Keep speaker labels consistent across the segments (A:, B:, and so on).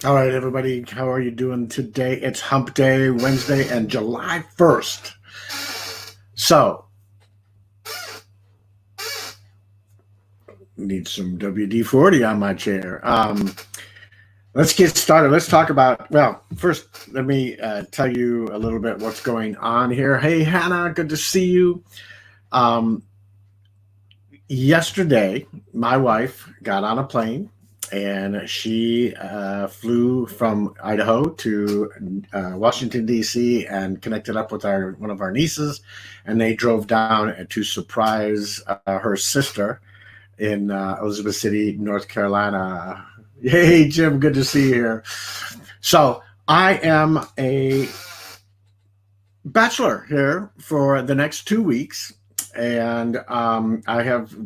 A: All right, everybody, how are you doing today? It's Hump Day, Wednesday, and July 1st. So, need some WD-40 on my chair. Let's get started. Let's talk about, well, first, let me tell you a little bit what's going on here. Hey, Hannah, good to see you. Um, Yesterday, my wife got on a plane and she flew from Idaho to Washington D.C. and connected up with our one of our nieces, and they drove down to surprise her sister in Elizabeth City, North Carolina. Hey, Jim, good to see you here. So I am a bachelor here for the next 2 weeks, and I have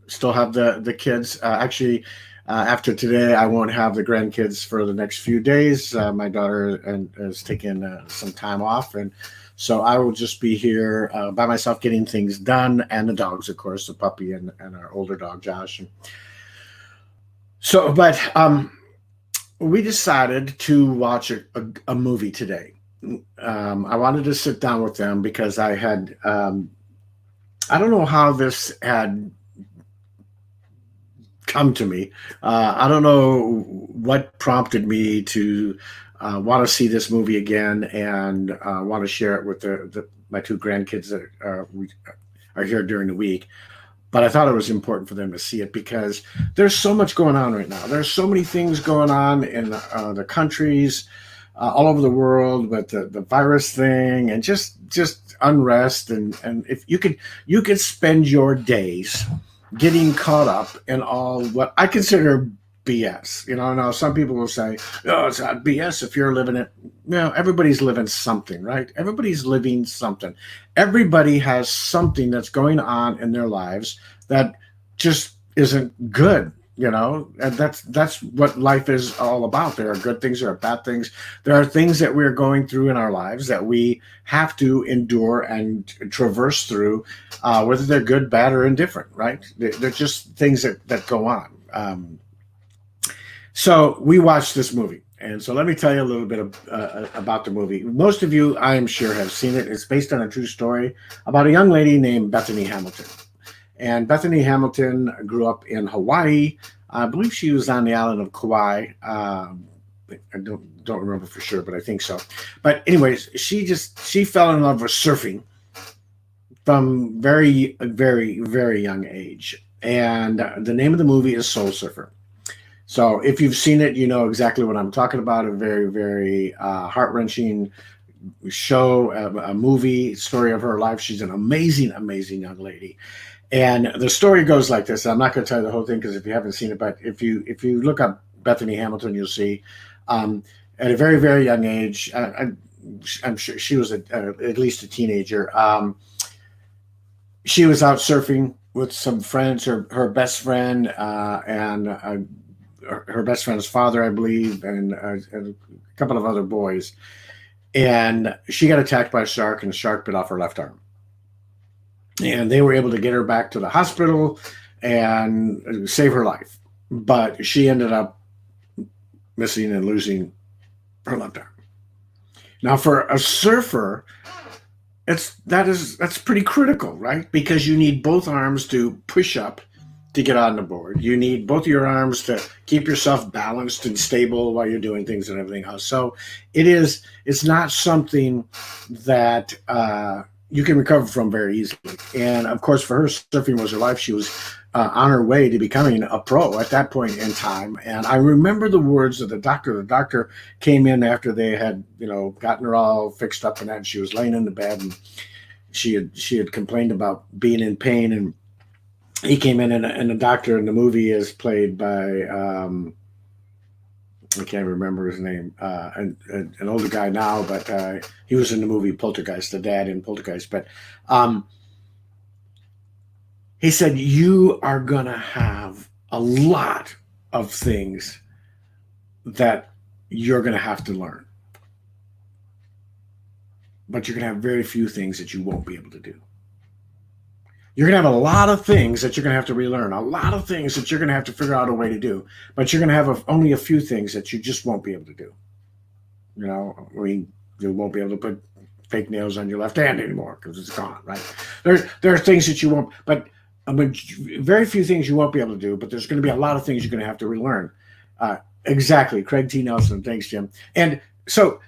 A: still have the kids. Actually, after today, I won't have the grandkids for the next few days. My daughter is taking some time off, and so I will just be here by myself getting things done, and the dogs, of course, the puppy and our older dog Josh. And so, but we decided to watch a movie today. I wanted to sit down with them because I had I don't know how this had come to me. I don't know what prompted me to want to see this movie again and want to share it with my two grandkids that are here during the week. But I thought it was important for them to see it because there's so much going on right now. There's so many things going on in the countries all over the world with the virus thing and just unrest and if you could spend your days getting caught up in all what I consider BS. Now some people will say, "Oh, it's not BS if you're living it." No, everybody's living something, right? Everybody's living something. Everybody has something that's going on in their lives that just isn't good. And that's what life is all about. There are good things, there are bad things. There are things that we're going through in our lives that we have to endure and traverse through, whether they're good, bad, or indifferent, right? They're just things that go on. So we watched this movie. And so let me tell you a little bit about the movie. Most of you, I am sure, have seen it. It's based on a true story about a young lady named Bethany Hamilton. And Bethany Hamilton grew up in Hawaii. I believe she was on the island of Kauai. I don't remember for sure, but I think so. But anyways, she fell in love with surfing from very, very, very young age. And the name of the movie is Soul Surfer. So if you've seen it, you know exactly what I'm talking about. A very, very heart-wrenching show, a movie story of her life. She's an amazing, amazing young lady. And the story goes like this. I'm not going to tell you the whole thing because if you haven't seen it, but if you look up Bethany Hamilton, you'll see at a very, very young age, I'm sure she was at least a teenager. She was out surfing with some friends, her best friend and her best friend's father, I believe, and a couple of other boys. And she got attacked by a shark, and the shark bit off her left arm. And they were able to get her back to the hospital and save her life. But she ended up missing and losing her left arm. Now, for a surfer, that's pretty critical, right? Because you need both arms to push up to get on the board. You need both your arms to keep yourself balanced and stable while you're doing things and everything else. So it's not something that you can recover from very easily. And of course, for her, surfing was her life. She was on her way to becoming a pro at that point in time. And I remember the words of the doctor. The doctor came in after they had, gotten her all fixed up and that. And she was laying in the bed and she had complained about being in pain. And he came in and the doctor in the movie is played by I can't remember his name, an older guy now, but he was in the movie Poltergeist, the dad in Poltergeist. But he said, you are going to have a lot of things that you're going to have to learn. But you're going to have very few things that you won't be able to do. You're going to have a lot of things that you're going to have to relearn, a lot of things that you're going to have to figure out a way to do, but you're going to have only a few things that you just won't be able to do. You know, I mean, you won't be able to put fake nails on your left hand anymore because it's gone, right? There are things that you won't, but very few things you won't be able to do, but there's going to be a lot of things you're going to have to relearn. Exactly. Craig T. Nelson. Thanks, Jim. And so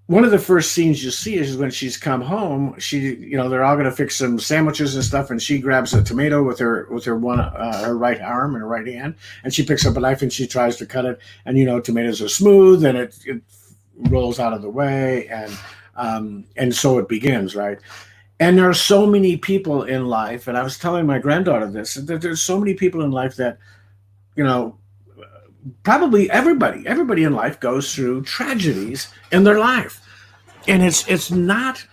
A: one of the first scenes you see is when she's come home. They're all going to fix some sandwiches and stuff, and she grabs a tomato with her one her right arm and her right hand, and she picks up a knife and she tries to cut it. And tomatoes are smooth, and it rolls out of the way, and so it begins, right? And there are so many people in life, and I was telling my granddaughter this, that there's so many people in life that you know probably everybody in life goes through tragedies in their life, and it's not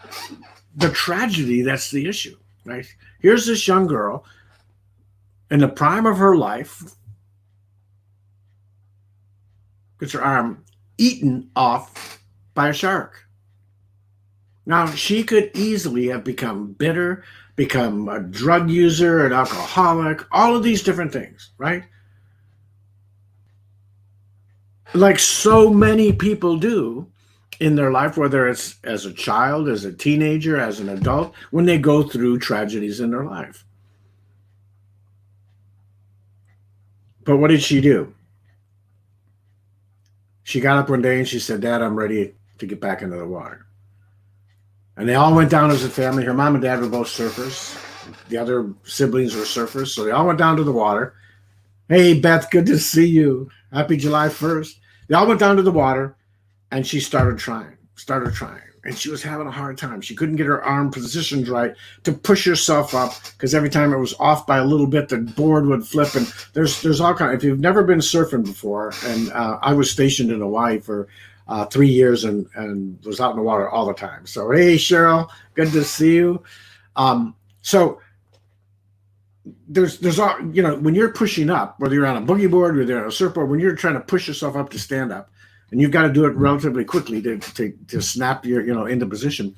A: the tragedy that's the issue, right? Here's this young girl in the prime of her life, gets her arm eaten off by a shark. Now, she could easily have become bitter, become a drug user, an alcoholic, all of these different things, right? Like so many people do in their life, whether it's as a child, as a teenager, as an adult, when they go through tragedies in their life. But what did she do? She got up one day and she said, Dad, I'm ready to get back into the water. And they all went down as a family. Her mom and dad were both surfers. The other siblings were surfers. So they all went down to the water. Hey, Beth, good to see you. Happy July 1st. They all went down to the water, and she started trying. And she was having a hard time. She couldn't get her arm positioned right to push herself up, because every time it was off by a little bit, the board would flip. And there's all kind. If you've never been surfing before, and I was stationed in Hawaii for 3 years and was out in the water all the time. So, hey, Cheryl, good to see you. So there's all, when you're pushing up, whether you're on a boogie board, whether you're on a surfboard, when you're trying to push yourself up to stand up, and you've got to do it relatively quickly to snap your into position.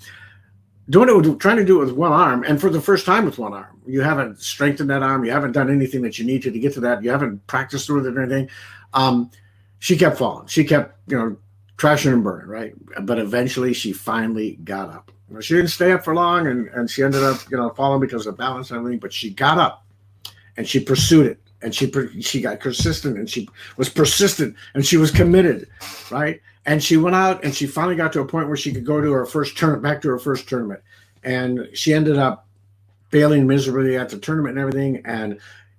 A: Trying to do it with one arm, and for the first time with one arm, you haven't strengthened that arm, you haven't done anything that you need to get to that, you haven't practiced with it or anything. She kept falling. She kept crashing and burning, right? But eventually, she finally got up. She didn't stay up for long, and she ended up falling because of balance and everything. But she got up, and she pursued it. And she got persistent, and she was persistent, and she was committed, right? And she went out, and she finally got to a point where she could go to her first tournament, back to her first tournament. And she ended up failing miserably at the tournament and everything. And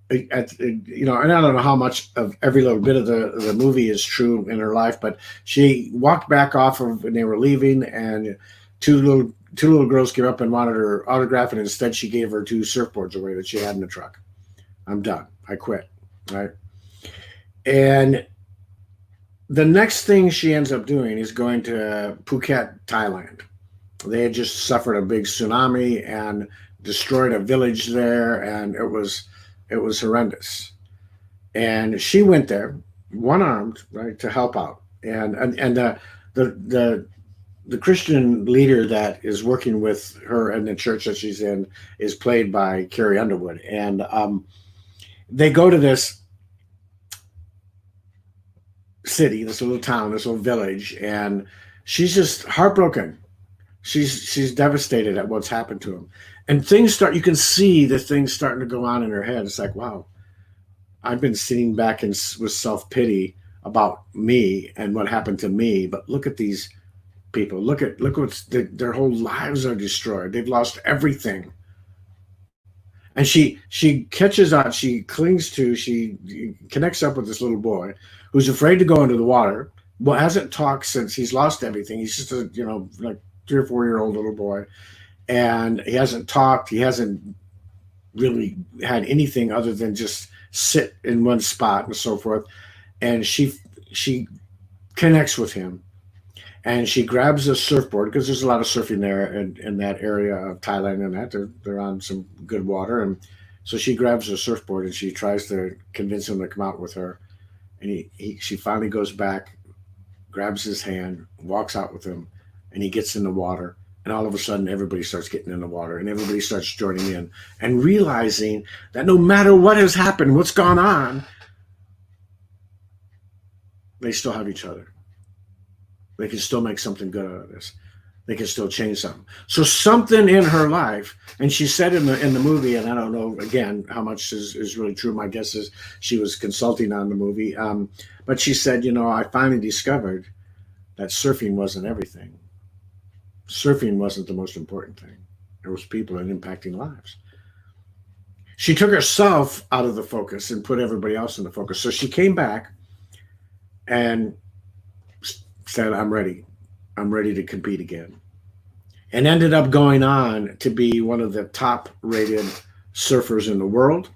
A: and I don't know how much of every little bit of the movie is true in her life, but she walked back off of when they were leaving, and two little girls came up and wanted her autograph, and instead she gave her 2 surfboards away that she had in the truck. I'm done. I quit, right? And the next thing she ends up doing is going to Phuket, Thailand. They had just suffered a big tsunami and destroyed a village there, and it was horrendous. And she went there, one-armed, right, to help out. And the Christian leader that is working with her in the church that she's in is played by Carrie Underwood. And they go to this city, this little town, this little village, and she's just heartbroken. She's devastated at what's happened to him. And you can see the things starting to go on in her head. It's like, wow, I've been sitting back with self-pity about me and what happened to me, but look at these people. Look what's their whole lives are destroyed. They've lost everything. And she catches on, she connects up with this little boy who's afraid to go into the water. Well, hasn't talked since he's lost everything. He's just a, like 3 or 4 year old little boy. And he hasn't talked. He hasn't really had anything other than just sit in one spot and so forth. And she connects with him, and she grabs a surfboard, because there's a lot of surfing there in that area of Thailand, and that they're on some good water. And so she grabs a surfboard and she tries to convince him to come out with her. And she finally goes back, grabs his hand, walks out with him, and he gets in the water, And all of a sudden, everybody starts getting in the water and everybody starts joining in and realizing that no matter what has happened, what's gone on, they still have each other. They can still make something good out of this. They can still change something. So something in her life, and she said in the movie, and I don't know again how much is really true. My guess is she was consulting on the movie, but she said, I finally discovered that surfing wasn't everything. Surfing wasn't the most important thing. It was people and impacting lives. She took herself out of the focus and put everybody else in the focus. So she came back and said, I'm ready. I'm ready to compete again. And ended up going on to be one of the top rated surfers in the world.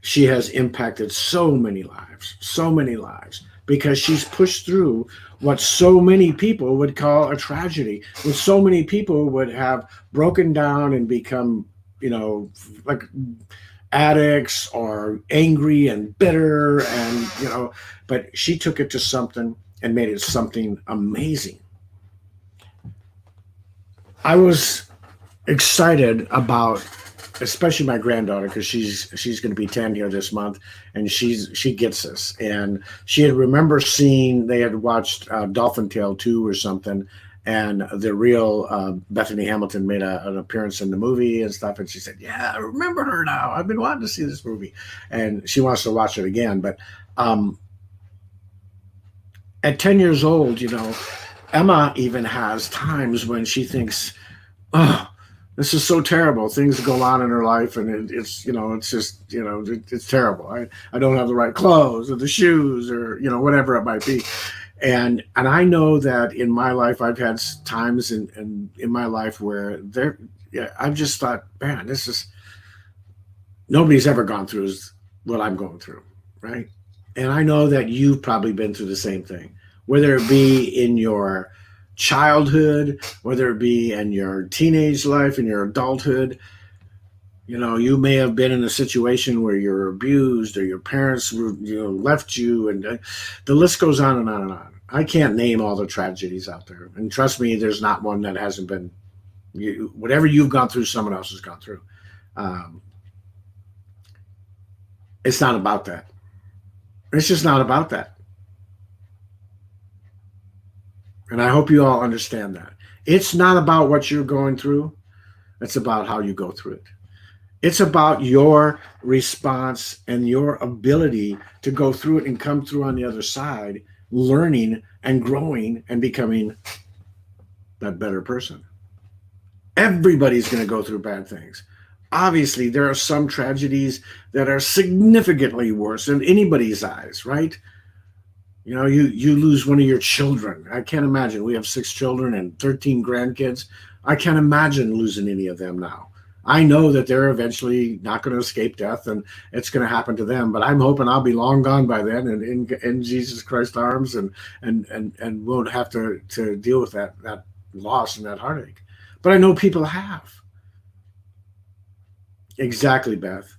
A: She has impacted so many lives, because she's pushed through what so many people would call a tragedy, what so many people would have broken down and become, like addicts or angry and bitter, and, but she took it to something and made it something amazing. I was excited about, especially my granddaughter, because she's going to be 10 here this month, and she gets this, and she had remember seeing, they had watched Dolphin Tale 2 or something, and the real Bethany Hamilton made an appearance in the movie and stuff, and she said, yeah, I remember her now, I've been wanting to see this movie, and she wants to watch it again. But at 10 years old, Emma even has times when she thinks, oh, this is so terrible. Things go on in her life, and it's just, it's terrible. I don't have the right clothes or the shoes or, whatever it might be. And I know that in my life, I've had times in my life where I've just thought, man, nobody's ever gone through what I'm going through. Right. And I know that you've probably been through the same thing, whether it be in your childhood, whether it be in your teenage life, in your adulthood. You may have been in a situation where you're abused, or your parents left you, and the list goes on and on and on. I can't name all the tragedies out there, and trust me, there's not one that hasn't been. Whatever you've gone through, someone else has gone through. It's not about that. It's just not about that. And I hope you all understand that. It's not about what you're going through. It's about how you go through it. It's about your response and your ability to go through it and come through on the other side, learning and growing and becoming that better person. Everybody's going to go through bad things. Obviously, there are some tragedies that are significantly worse in anybody's eyes, right? You lose one of your children. I can't imagine. We have 6 children and 13 grandkids. I can't imagine losing any of them now. I know that they're eventually not going to escape death, and it's going to happen to them. But I'm hoping I'll be long gone by then, and in Jesus Christ's arms, and won't have to deal with that loss and that heartache. But I know people have. Exactly, Beth.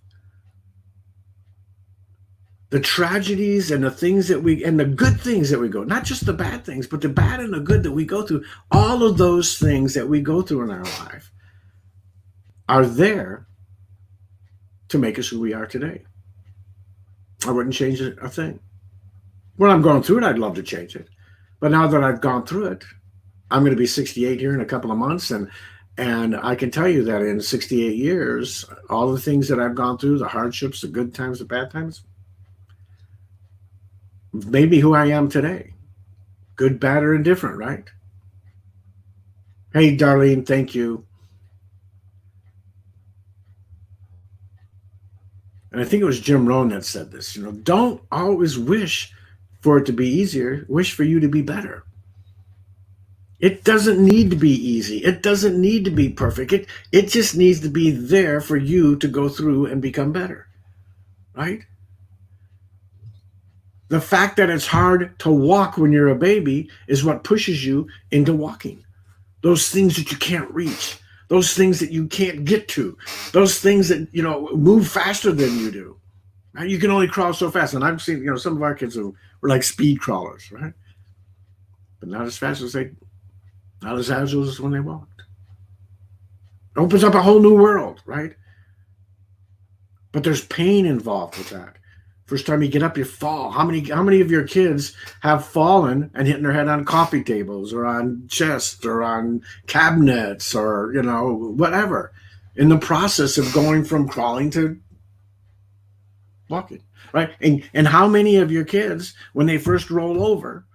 A: The tragedies and the things and the good things that we go, not just the bad things, but the bad and the good that we go through, all of those things that we go through in our life are there to make us who we are today. I wouldn't change a thing. When I'm going through it, I'd love to change it. But now that I've gone through it, I'm going to be 68 here in a couple of months, and I can tell you that in 68 years, all the things that I've gone through, the hardships, the good times, the bad times, made me who I am today. Good, bad, or indifferent, right? Hey, Darlene, thank you. And I think it was Jim Rohn that said this, don't always wish for it to be easier, wish for you to be better. It doesn't need to be easy. It doesn't need to be perfect. It just needs to be there for you to go through and become better, right? The fact that it's hard to walk when you're a baby is what pushes you into walking. Those things that you can't reach, those things that you can't get to, those things that, move faster than you do. Right? You can only crawl so fast. And I've seen, some of our kids were like speed crawlers, right? But not as fast as not as agile as when they walked. It opens up a whole new world, right? But there's pain involved with that. First time you get up, you fall. How many of your kids have fallen and hitting their head on coffee tables or on chests or on cabinets or whatever, in the process of going from crawling to walking, right? And how many of your kids, when they first roll over,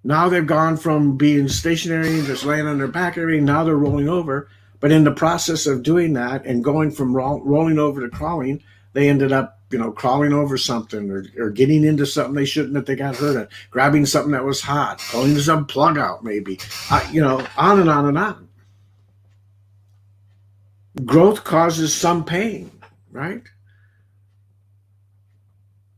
A: now they've gone from being stationary and just laying on their back and everything, now they're rolling over. But in the process of doing that and going from rolling over to crawling, they ended up, crawling over something or getting into something they shouldn't, that they got hurt at, grabbing something that was hot, pulling some plug out maybe, on and on and on. Growth causes some pain, right?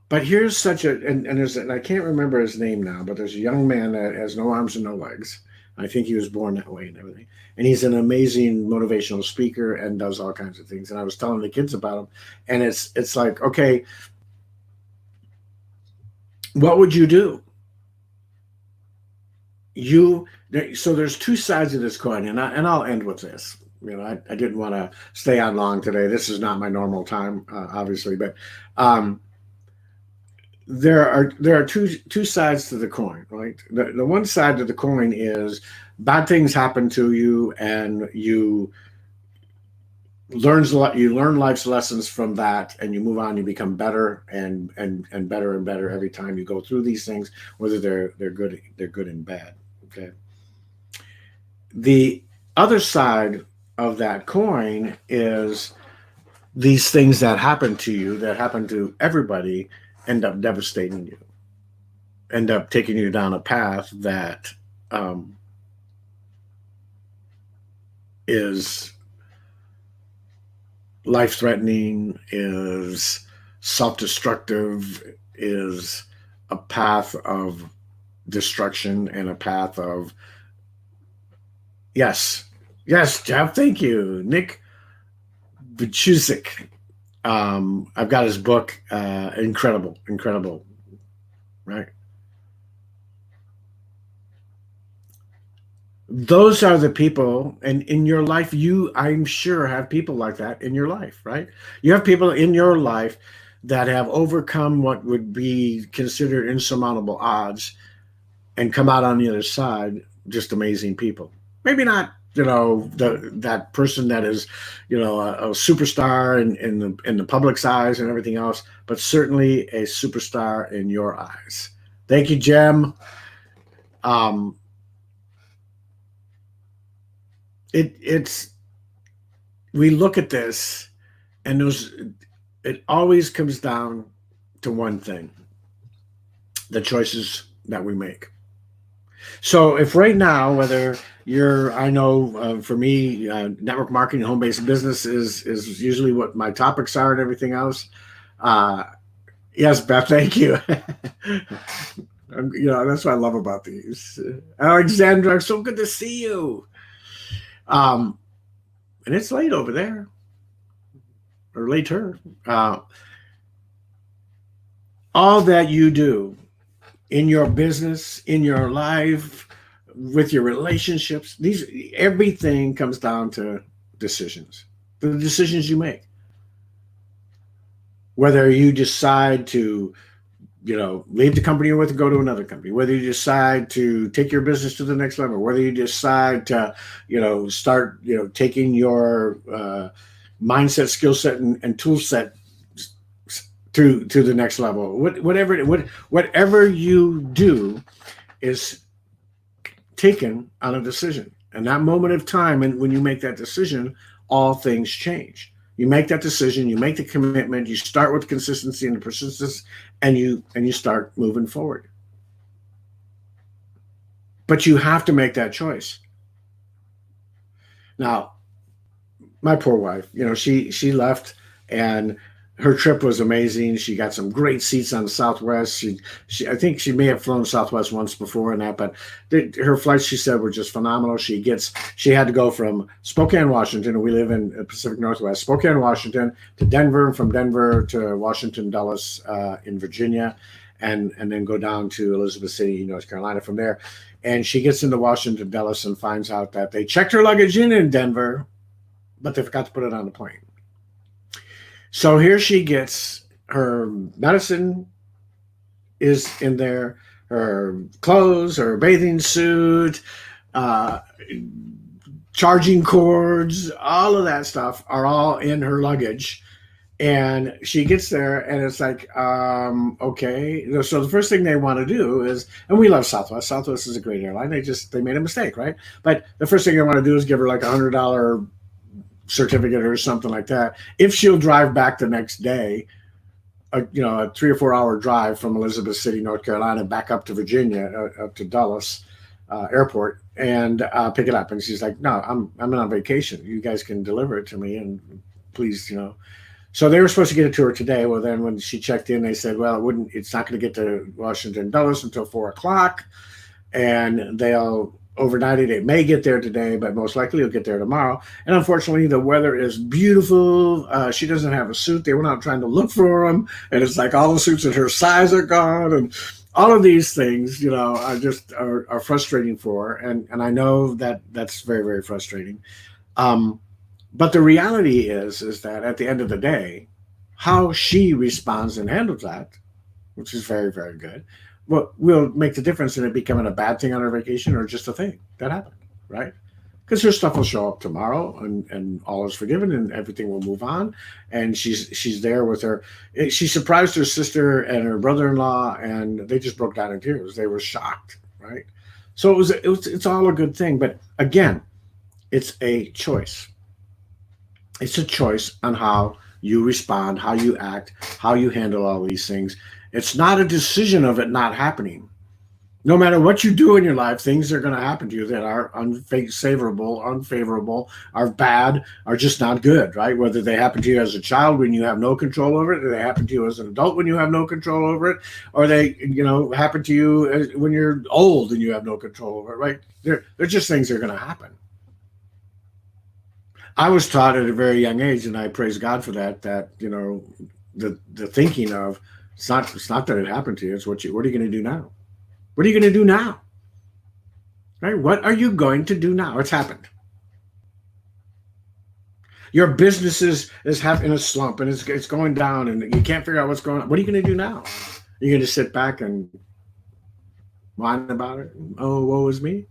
A: But here's such a and I can't remember his name now, but there's a young man that has no arms and no legs. I think he was born that way and everything. And he's an amazing motivational speaker and does all kinds of things. And I was telling the kids about him, and it's like, okay, what would you do? So there's two sides of this coin, and I'll end with this. I didn't want to stay on long today. This is not my normal time, obviously, but there are two sides to the coin, right? The one side of the coin is bad things happen to you, and you learn life's lessons from that, and you move on. You become better and better and better every time you go through these things, whether they're good and bad. Okay. The other side of that coin is these things that happen to you, that happen to everybody, end up devastating you, end up taking you down a path that is life-threatening, is self-destructive, is a path of destruction and a path of yes, Jeff, thank you, Nick Vujicic. I've got his book, incredible, right? Those are the people, and in your life, I'm sure, have people like that in your life, right? You have people in your life that have overcome what would be considered insurmountable odds and come out on the other side just amazing people. Maybe not, that person that is, a superstar in the public's eyes and everything else, but certainly a superstar in your eyes. Thank you, Jem. It's we look at this, and it always comes down to one thing: the choices that we make. So if right now, whether I know, for me, network marketing, home-based business is usually what my topics are and everything else. Yes, Beth, thank you. That's what I love about these. Alexandra, so good to see you. And it's late over there, or later. All that you do in your business, in your life, with your relationships, everything comes down to decisions. The decisions you make. Whether you decide to, leave the company you're with and go to another company, whether you decide to take your business to the next level, whether you decide to, start, taking your mindset, skill set, and tool set to the next level. Whatever you do is taken on a decision. And that moment of time, and when you make that decision, all things change. You make that decision, you make the commitment, you start with consistency and persistence, and you start moving forward. But you have to make that choice. Now, my poor wife, she left, and her trip was amazing. She got some great seats on Southwest. I think she may have flown Southwest once before and that, but her flights, she said, were just phenomenal. She had to go from Spokane, Washington, and we live in Pacific Northwest, Spokane, Washington, to Denver, from Denver to Washington Dulles in Virginia, and then go down to Elizabeth City, North Carolina from there. And she gets into Washington Dulles and finds out that they checked her luggage in Denver, but they forgot to put it on the plane. So here she gets her medicine is in there, her clothes, her bathing suit, uh, charging cords, all of that stuff are all in her luggage. And she gets there, and it's like, okay. So the first thing they want to do is, and we love Southwest. Southwest is a great airline. They made a mistake, right? But the first thing they want to do is give her like $100 certificate or something like that. If she'll drive back the next day, a 3 or 4 hour drive from Elizabeth City, North Carolina, back up to Virginia, up to Dulles Airport, and pick it up. And she's like, "No, I'm on vacation. You guys can deliver it to me, and please, you know." So they were supposed to get it to her today. Well, then when she checked in, they said, "Well, it's not going to get to Washington Dulles until 4 o'clock, and they'll overnight it. It may get there today, but most likely it'll get there tomorrow." And unfortunately, the weather is beautiful. She doesn't have a suit. They went out trying to look for them, and it's like all the suits in her size are gone, and all of these things, are frustrating for her. And I know that that's very, very frustrating. But the reality is that at the end of the day, how she responds and handles that, which is very, very good, will make the difference in it becoming a bad thing on her vacation or just a thing that happened, right? Because her stuff will show up tomorrow, and all is forgiven, and everything will move on. And she's there with her. She surprised her sister and her brother-in-law, and they just broke down in tears. They were shocked, right? So it's all a good thing. But again, it's a choice. It's a choice on how you respond, how you act, how you handle all these things. It's not a decision of it not happening. No matter what you do in your life, things are going to happen to you that are unfavorable, are bad, are just not good, right? Whether they happen to you as a child when you have no control over it, or they happen to you as an adult when you have no control over it, or they, happen to you when you're old and you have no control over it, right? They're just things that are going to happen. I was taught at a very young age, and I praise God for that, the thinking of, it's not that it happened to you, it's what are you going to do now? What are you going to do now? Right? What are you going to do now? It's happened. Your business is having a slump, and it's going down, and you can't figure out what's going on. What are you going to do now? You're going to sit back and whine about it? Oh, woe is me?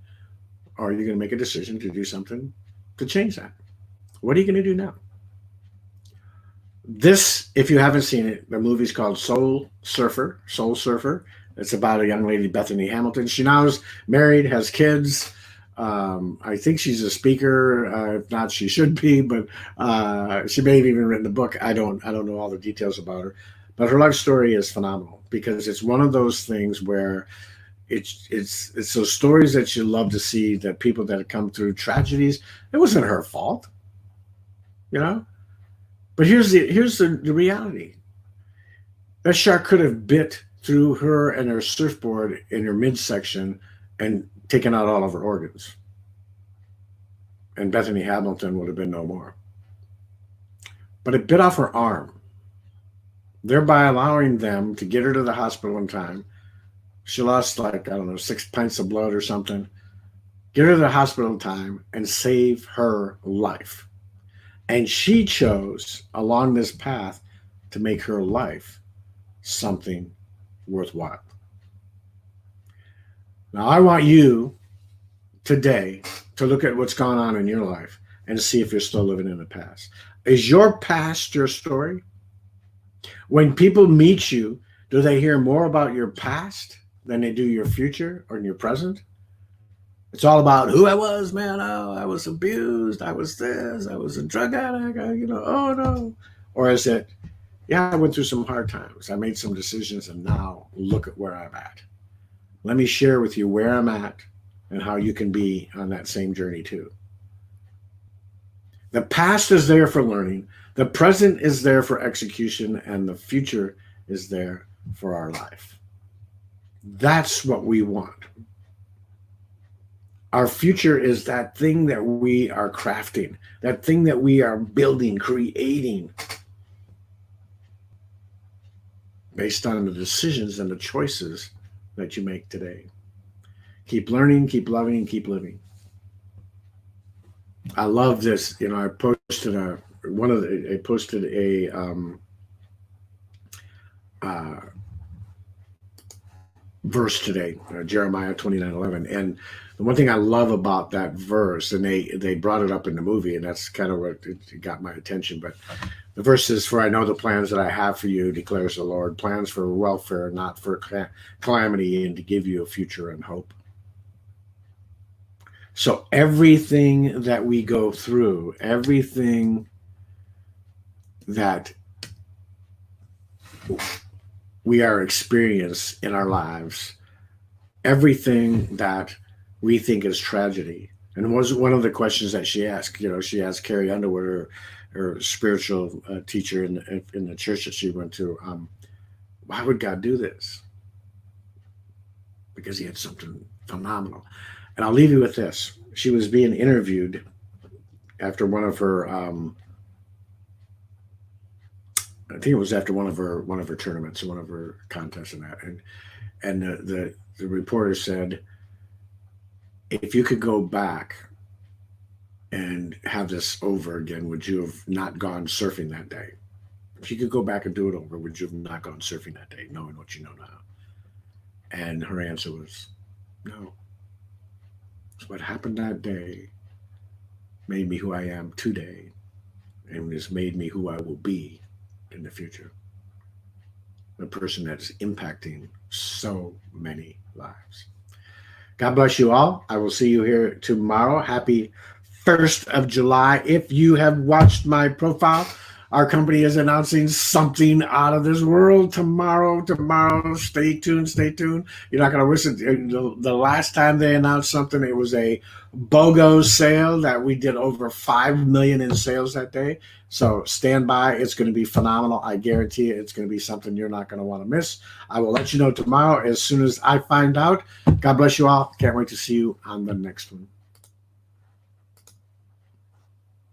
A: Or are you going to make a decision to do something to change that? What are you going to do now? This, if you haven't seen it, the movie's called Soul Surfer. Soul Surfer. It's about a young lady, Bethany Hamilton. She now is married, has kids. I think she's a speaker. If not, she should be. But she may have even written a book. I don't know all the details about her. But her life story is phenomenal, because it's one of those things where it's those stories that you love to see, that people that have come through tragedies. It wasn't her fault, you know. But here's the reality. That shark could have bit through her and her surfboard in her midsection and taken out all of her organs. And Bethany Hamilton would have been no more. But it bit off her arm, thereby allowing them to get her to the hospital in time. She lost, like, I don't know, 6 pints of blood or something. Get her to the hospital in time and save her life. And she chose along this path to make her life something worthwhile. Now, I want you today to look at what's gone on in your life and to see if you're still living in the past. Is your past your story? When people meet you, do they hear more about your past than they do your future or your present? It's all about who I was, man. Oh, I was abused. I was this. I was a drug addict. Oh no. Or is it, yeah, I went through some hard times. I made some decisions, and now look at where I'm at. Let me share with you where I'm at and how you can be on that same journey too. The past is there for learning. The present is there for execution, and the future is there for our life. That's what we want. Our future is that thing that we are crafting, that thing that we are building, creating, based on the decisions and the choices that you make today. Keep learning, keep loving, and keep living. I love this. You know, I posted I posted a uh, verse today, Jeremiah 29:11, and the one thing I love about that verse, and they brought it up in the movie, and that's kind of what it got my attention. But the verse says, "For I know the plans that I have for you, declares the Lord, plans for welfare, not for calamity, and to give you a future and hope." So everything that we go through, everything that we are experiencing in our lives, everything that we think is tragedy. And was one of the questions that she asked. You know, she asked Carrie Underwood, her spiritual teacher in the church that she went to, why would God do this? Because he had something phenomenal. And I'll leave you with this. She was being interviewed after one of her, I think it was after one of her tournaments, one of her contests, and that, and the reporter said, if you could go back and have this over again, would you have not gone surfing that day? If you could go back and do it over, would you have not gone surfing that day, knowing what you know now? And her answer was no. So what happened that day made me who I am today, and has made me who I will be in the future. The person that is impacting so many lives. God bless you all. I will see you here tomorrow. Happy 1st of July. If you have watched my profile, our company is announcing something out of this world tomorrow. Tomorrow, stay tuned, stay tuned. You're not going to listen. The last time they announced something, it was a BOGO sale that we did over 5 million in sales that day. So stand by. It's going to be phenomenal. I guarantee you it's going to be something you're not going to want to miss. I will let you know tomorrow as soon as I find out. God bless you all. Can't wait to see you on the next one.